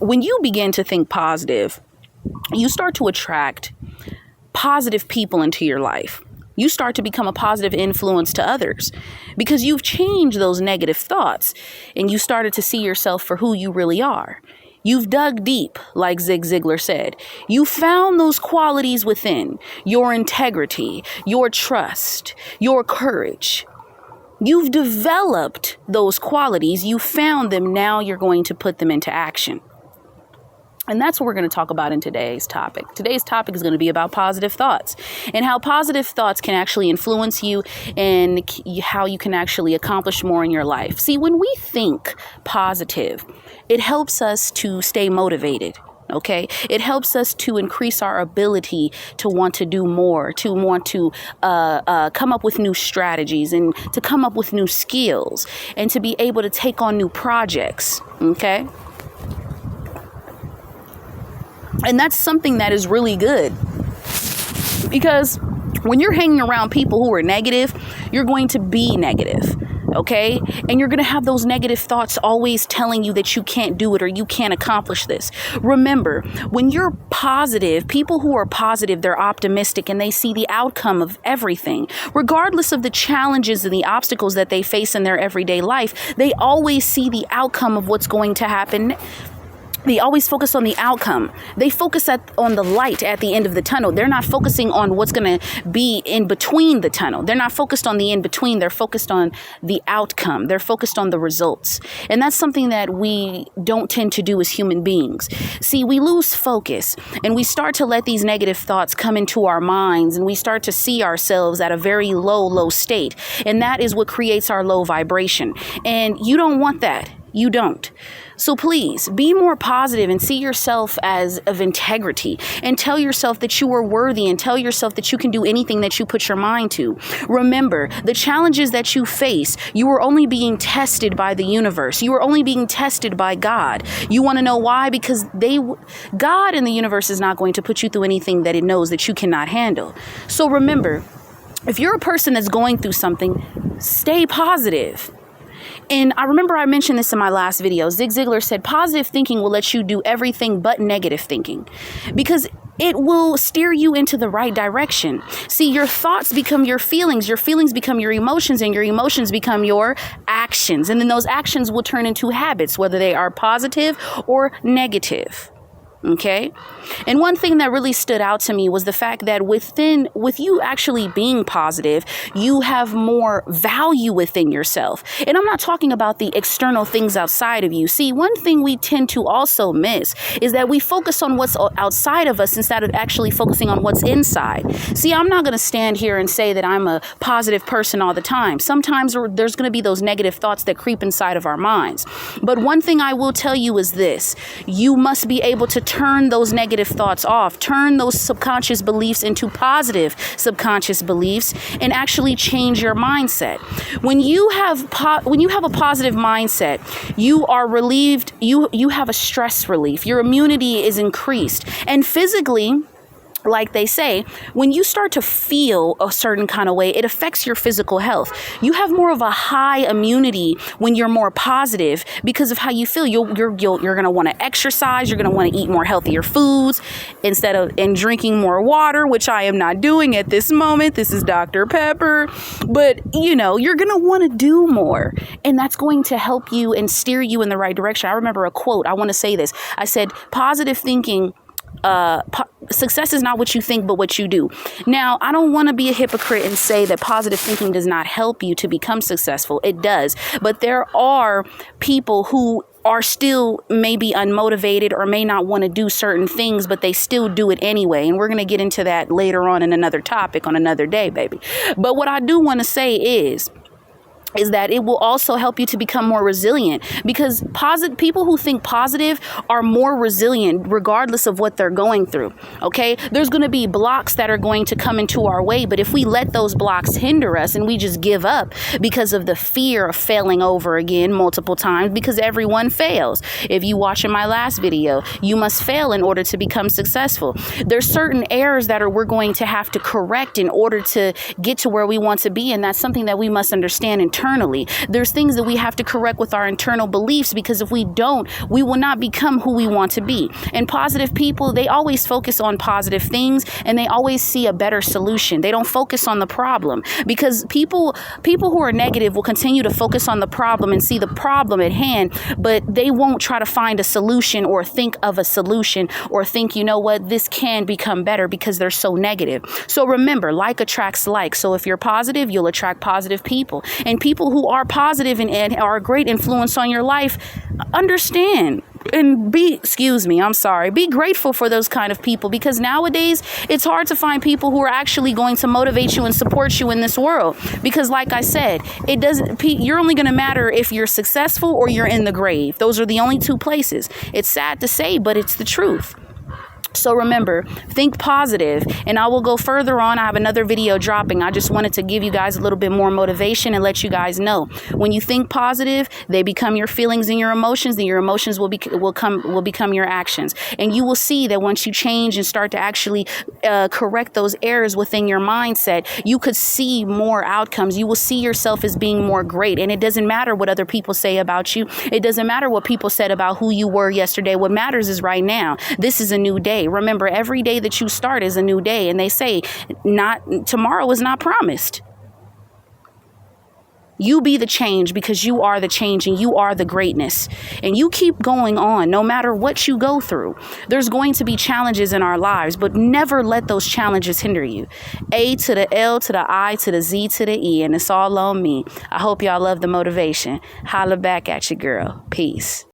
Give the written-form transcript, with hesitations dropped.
when you begin to think positive, you start to attract positive people into your life. You start to become a positive influence to others because you've changed those negative thoughts and you started to see yourself for who you really are. You've dug deep, like Zig Ziglar said. You found those qualities within: your integrity, your trust, your courage. You've developed those qualities. You found them. Now you're going to put them into action. And that's what we're going to talk about in today's topic. Today's topic is going to be about positive thoughts and how positive thoughts can actually influence you and how you can actually accomplish more in your life. See, when we think positive, it helps us to stay motivated. Okay, it helps us to increase our ability to want to do more, to want to come up with new strategies and to come up with new skills and to be able to take on new projects. Okay. And that's something that is really good, because when you're hanging around people who are negative, you're going to be negative. Okay. And you're going to have those negative thoughts always telling you that you can't do it or you can't accomplish this. Remember, when you're positive, people who are positive, they're optimistic and they see the outcome of everything, regardless of the challenges and the obstacles that they face in their everyday life. They always see the outcome of what's going to happen. They always focus on the outcome. They focus on the light at the end of the tunnel. They're not focusing on what's going to be in between the tunnel. They're not focused on the in between. They're focused on the outcome. They're focused on the results. And that's something that we don't tend to do as human beings. See, we lose focus and we start to let these negative thoughts come into our minds, and we start to see ourselves at a very low state. And that is what creates our low vibration. And you don't want that. You don't. So please be more positive and see yourself as of integrity, and tell yourself that you are worthy, and tell yourself that you can do anything that you put your mind to. Remember, the challenges that you face, you are only being tested by the universe. You are only being tested by God. You want to know why? Because God in the universe is not going to put you through anything that it knows that you cannot handle. So remember, if you're a person that's going through something, stay positive. And I remember I mentioned this in my last video. Zig Ziglar said positive thinking will let you do everything but negative thinking, because it will steer you into the right direction. See, your thoughts become your feelings become your emotions, and your emotions become your actions. And then those actions will turn into habits, whether they are positive or negative. Okay. And one thing that really stood out to me was the fact that with you actually being positive, you have more value within yourself. And I'm not talking about the external things outside of you. See, one thing we tend to also miss is that we focus on what's outside of us instead of actually focusing on what's inside. See, I'm not going to stand here and say that I'm a positive person all the time. Sometimes there's going to be those negative thoughts that creep inside of our minds. But one thing I will tell you is this: you must be able to turn those negative thoughts off, turn those subconscious beliefs into positive subconscious beliefs, and actually change your mindset. When you have a positive mindset, you are relieved. You have a stress relief. Your immunity is increased, and physically, like they say, when you start to feel a certain kind of way, it affects your physical health. You have more of a high immunity when you're more positive because of how you feel. You're going to want to exercise. You're going to want to eat more healthier foods and drinking more water, which I am not doing at this moment. This is Dr. Pepper. But, you're going to want to do more. And that's going to help you and steer you in the right direction. I remember a quote. I want to say this. I said, positive thinking, success is not what you think, but what you do. Now, I don't want to be a hypocrite and say that positive thinking does not help you to become successful. It does. But there are people who are still maybe unmotivated or may not want to do certain things, but they still do it anyway. And we're going to get into that later on in another topic on another day, baby. But what I do want to say is that it will also help you to become more resilient, because people who think positive are more resilient regardless of what they're going through. Okay, there's going to be blocks that are going to come into our way, but if we let those blocks hinder us and we just give up because of the fear of failing over again multiple times, because everyone fails. If you watch in my last video, you must fail in order to become successful. There's certain errors that we're going to have to correct in order to get to where we want to be, and that's something that we must understand internally. internally. There's things that we have to correct with our internal beliefs, because if we don't, we will not become who we want to be. And positive people, they always focus on positive things, and they always see a better solution. They don't focus on the problem, because people who are negative will continue to focus on the problem and see the problem at hand, but they won't try to find a solution or think of a solution or think, you know what, this can become better, because they're so negative. So remember, like attracts like. So if you're positive, you'll attract positive people. And people who are positive and are a great influence on your life, understand and be grateful for those kind of people, because nowadays it's hard to find people who are actually going to motivate you and support you in this world. Because like I said, you're only going to matter if you're successful or you're in the grave. Those are the only two places. It's sad to say, but it's the truth. So remember, think positive, and I will go further on. I have another video dropping. I just wanted to give you guys a little bit more motivation and let you guys know, when you think positive, they become your feelings and your emotions, then your emotions will become your actions. And you will see that once you change and start to actually correct those errors within your mindset, you could see more outcomes. You will see yourself as being more great. And it doesn't matter what other people say about you. It doesn't matter what people said about who you were yesterday. What matters is right now. This is a new day. Remember, every day that you start is a new day. And they say tomorrow is not promised. You be the change, because you are the change and you are the greatness. And you keep going on no matter what you go through. There's going to be challenges in our lives, but never let those challenges hinder you. A to the L to the I to the Z to the E, and it's all on me. I hope y'all love the motivation. Holla back at your girl. Peace.